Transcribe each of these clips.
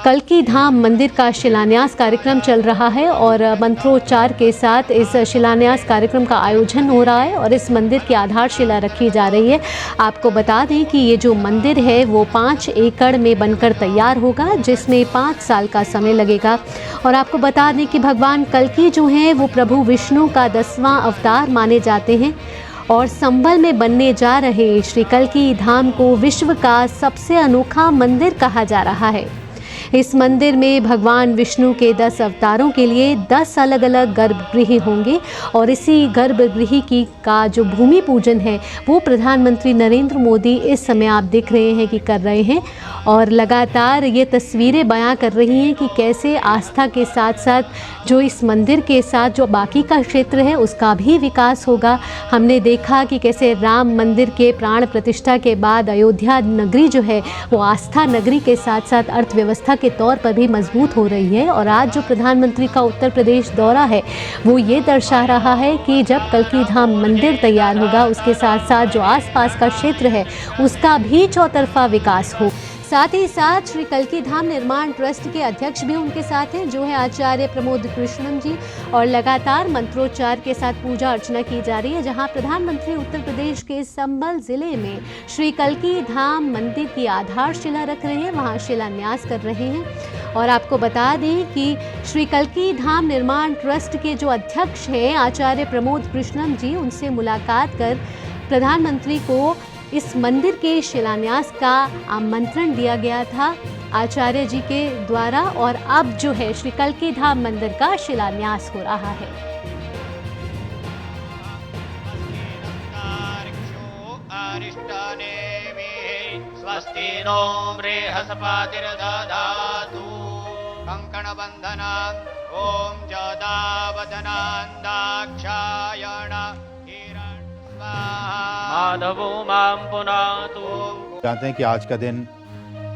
कल्की धाम मंदिर का शिलान्यास कार्यक्रम चल रहा है और मंत्रोच्चार के साथ इस शिलान्यास कार्यक्रम का आयोजन हो रहा है और इस मंदिर की आधारशिला रखी जा रही है। आपको बता दें कि ये जो मंदिर है वो 5 एकड़ में बनकर तैयार होगा, जिसमें 5 साल का समय लगेगा। और आपको बता दें कि भगवान कल्की जो हैं वो प्रभु विष्णु का 10वां अवतार माने जाते हैं और संभल में बनने जा रहे श्री कल्की धाम को विश्व का सबसे अनोखा मंदिर कहा जा रहा है। इस मंदिर में भगवान विष्णु के 10 अवतारों के लिए 10 अलग अलग गर्भगृह होंगे और इसी गर्भगृह का जो भूमि पूजन है वो प्रधानमंत्री नरेंद्र मोदी इस समय आप देख रहे हैं कि कर रहे हैं और लगातार ये तस्वीरें बयां कर रही हैं कि कैसे आस्था के साथ साथ जो इस मंदिर के साथ जो बाकी का क्षेत्र है उसका भी विकास होगा। हमने देखा कि कैसे राम मंदिर के प्राण प्रतिष्ठा के बाद अयोध्या नगरी जो है वो आस्था नगरी के साथ साथ अर्थव्यवस्था के तौर पर भी मजबूत हो रही है। और आज जो प्रधानमंत्री का उत्तर प्रदेश दौरा है वो ये दर्शा रहा है कि जब कल्की धाम मंदिर तैयार होगा उसके साथ साथ जो आसपास का क्षेत्र है उसका भी चौतरफा विकास हो। साथ ही साथ श्री कल्की धाम निर्माण ट्रस्ट के अध्यक्ष भी उनके साथ हैं जो है आचार्य प्रमोद कृष्णम जी और लगातार मंत्रोच्चार के साथ पूजा अर्चना की जा रही है, जहां प्रधानमंत्री उत्तर प्रदेश के संभल जिले में श्री कल्की धाम मंदिर की आधारशिला रख रहे हैं, वहां शिलान्यास कर रहे हैं। और आपको बता दें कि श्री कल्की धाम निर्माण ट्रस्ट के जो अध्यक्ष हैं आचार्य प्रमोद कृष्णम जी, उनसे मुलाकात कर प्रधानमंत्री को इस मंदिर के शिलान्यास का आमंत्रण दिया गया था आचार्य जी के द्वारा और अब जो है श्री कल्की धाम मंदिर का शिलान्यास हो रहा है। स्वस्ति नो बृहस्पतिर्दधातु कंकण बंधनान् ओम जदावदनान् दाक्षायण माधवो मां पुनातु। जानते हैं कि आज का दिन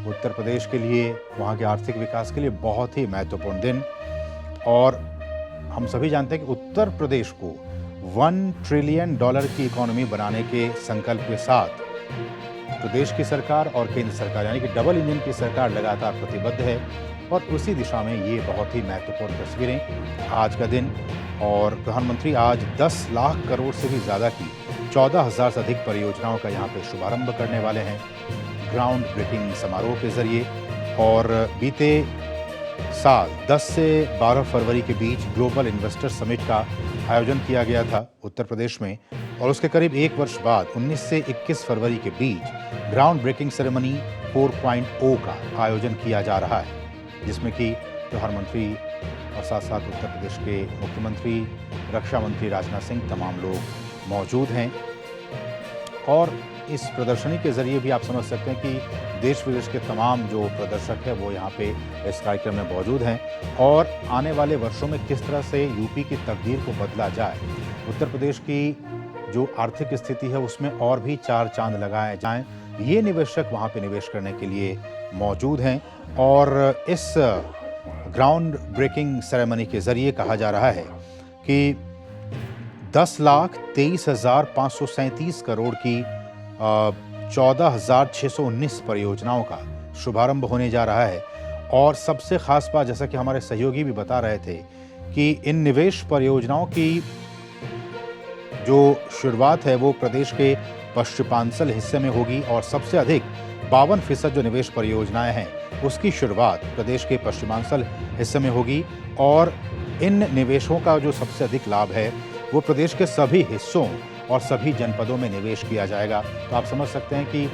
उत्तर प्रदेश के लिए, वहाँ के आर्थिक विकास के लिए बहुत ही महत्वपूर्ण दिन और हम सभी जानते हैं कि उत्तर प्रदेश को $1 ट्रिलियन की इकोनॉमी बनाने के संकल्प के साथ प्रदेश की सरकार और केंद्र सरकार यानी कि डबल इंजन की सरकार लगातार प्रतिबद्ध है और उसी दिशा में ये बहुत ही महत्वपूर्ण तस्वीरें आज का दिन। और प्रधानमंत्री आज 10 लाख करोड़ से भी ज़्यादा की 14,000 से अधिक परियोजनाओं का यहाँ पे शुभारंभ करने वाले हैं ग्राउंड ब्रेकिंग समारोह के जरिए। और बीते साल 10 से 12 फरवरी के बीच ग्लोबल इन्वेस्टर समिट का आयोजन किया गया था उत्तर प्रदेश में और उसके करीब 1 वर्ष बाद 19 से 21 फरवरी के बीच ग्राउंड ब्रेकिंग सेरेमनी 4.0 का आयोजन किया जा रहा है, जिसमें कि प्रधानमंत्री और साथ साथ उत्तर प्रदेश के मुख्यमंत्री, रक्षा मंत्री राजनाथ सिंह तमाम लोग मौजूद हैं। और इस प्रदर्शनी के जरिए भी आप समझ सकते हैं कि देश विदेश के तमाम जो प्रदर्शक हैं वो यहाँ पे इस कार्यक्रम में मौजूद हैं और आने वाले वर्षों में किस तरह से यूपी की तकदीर को बदला जाए, उत्तर प्रदेश की जो आर्थिक स्थिति है उसमें और भी 4 चांद लगाए जाएं, ये निवेशक वहाँ पे निवेश करने के लिए मौजूद हैं। और इस ग्राउंड ब्रेकिंग सेरेमनी के जरिए कहा जा रहा है कि 10,23,537 करोड़ की 14,619 परियोजनाओं का शुभारंभ होने जा रहा है। और सबसे खास बात, जैसा कि हमारे सहयोगी भी बता रहे थे, कि इन निवेश परियोजनाओं की जो शुरुआत है वो प्रदेश के पश्चिमांचल हिस्से में होगी और सबसे अधिक 52% जो निवेश परियोजनाएं हैं उसकी शुरुआत प्रदेश के पश्चिमांचल हिस्से में होगी। और इन निवेशों का जो सबसे अधिक लाभ है वो प्रदेश के सभी हिस्सों और सभी जनपदों में निवेश किया जाएगा। तो आप समझ सकते हैं कि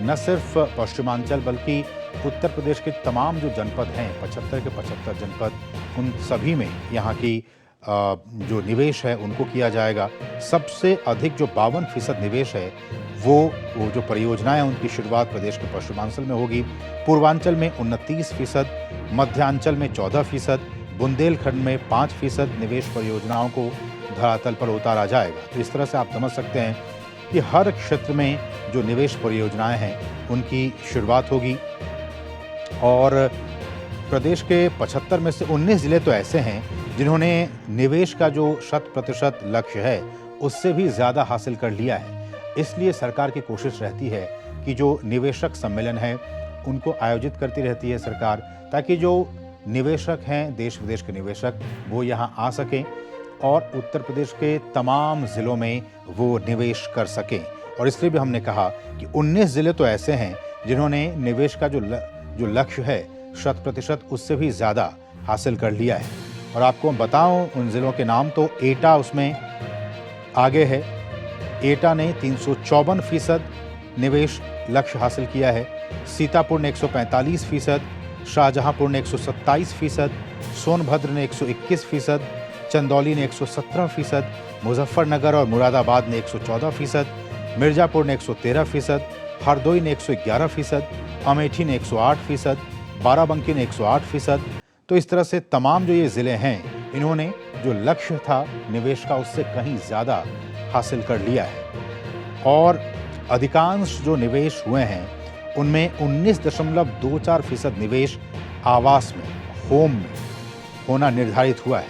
न सिर्फ पश्चिमांचल बल्कि उत्तर प्रदेश के तमाम जो जनपद हैं, 75 के 75 जनपद, उन सभी में यहाँ की जो निवेश है उनको किया जाएगा। सबसे अधिक जो 52% निवेश है वो जो परियोजनाएं उनकी शुरुआत प्रदेश के पश्चिमांचल में होगी, पूर्वांचल में 29%, मध्यांचल में 14%, बुंदेलखंड में 5% निवेश परियोजनाओं को धरातल पर उतारा जाएगा। तो इस तरह से आप समझ सकते हैं कि हर क्षेत्र में जो निवेश परियोजनाएं हैं उनकी शुरुआत होगी। और प्रदेश के 75 में से 19 जिले तो ऐसे हैं जिन्होंने निवेश का जो 100% लक्ष्य है उससे भी ज़्यादा हासिल कर लिया है। इसलिए सरकार की कोशिश रहती है कि जो निवेशक सम्मेलन है उनको आयोजित करती रहती है सरकार, ताकि जो निवेशक हैं, देश विदेश के निवेशक, वो यहाँ आ सकें और उत्तर प्रदेश के तमाम ज़िलों में वो निवेश कर सकें। और इसलिए भी हमने कहा कि 19 ज़िले तो ऐसे हैं जिन्होंने निवेश का जो लक्ष्य है 100% उससे भी ज़्यादा हासिल कर लिया है। और आपको बताऊं उन ज़िलों के नाम, तो एटा उसमें आगे है। एटा ने 354% निवेश लक्ष्य हासिल किया है। सीतापुर ने 145%, शाहजहांपुर ने 127%, सोनभद्र ने 121%, चंदौली ने 117%, मुजफ्फरनगर और मुरादाबाद ने 114%, मिर्जापुर ने 113%, हरदोई ने 111%, अमेठी ने 108%, बाराबंकी ने 108%। तो इस तरह से तमाम जो ये ज़िले हैं, इन्होंने जो लक्ष्य था निवेश का उससे कहीं ज़्यादा हासिल कर लिया है। और अधिकांश जो निवेश हुए हैं उनमें 19.24% निवेश आवास में, होम में होना निर्धारित हुआ है।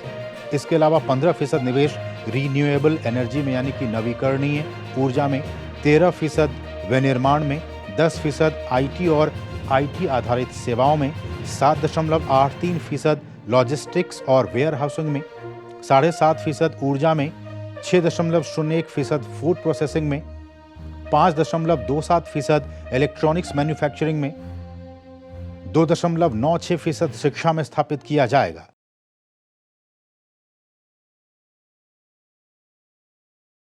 इसके अलावा 15% निवेश रीन्यूएबल एनर्जी में यानी कि नवीकरणीय ऊर्जा में, 13% विनिर्माण में, 10% आईटी और आईटी आधारित सेवाओं में, 7.83% लॉजिस्टिक्स और वेयर हाउसिंग में, 7.5% ऊर्जा में, 6.01% फूड प्रोसेसिंग में, 5.27% इलेक्ट्रॉनिक्स मैन्युफैक्चरिंग में, 2.96% शिक्षा में स्थापित किया जाएगा।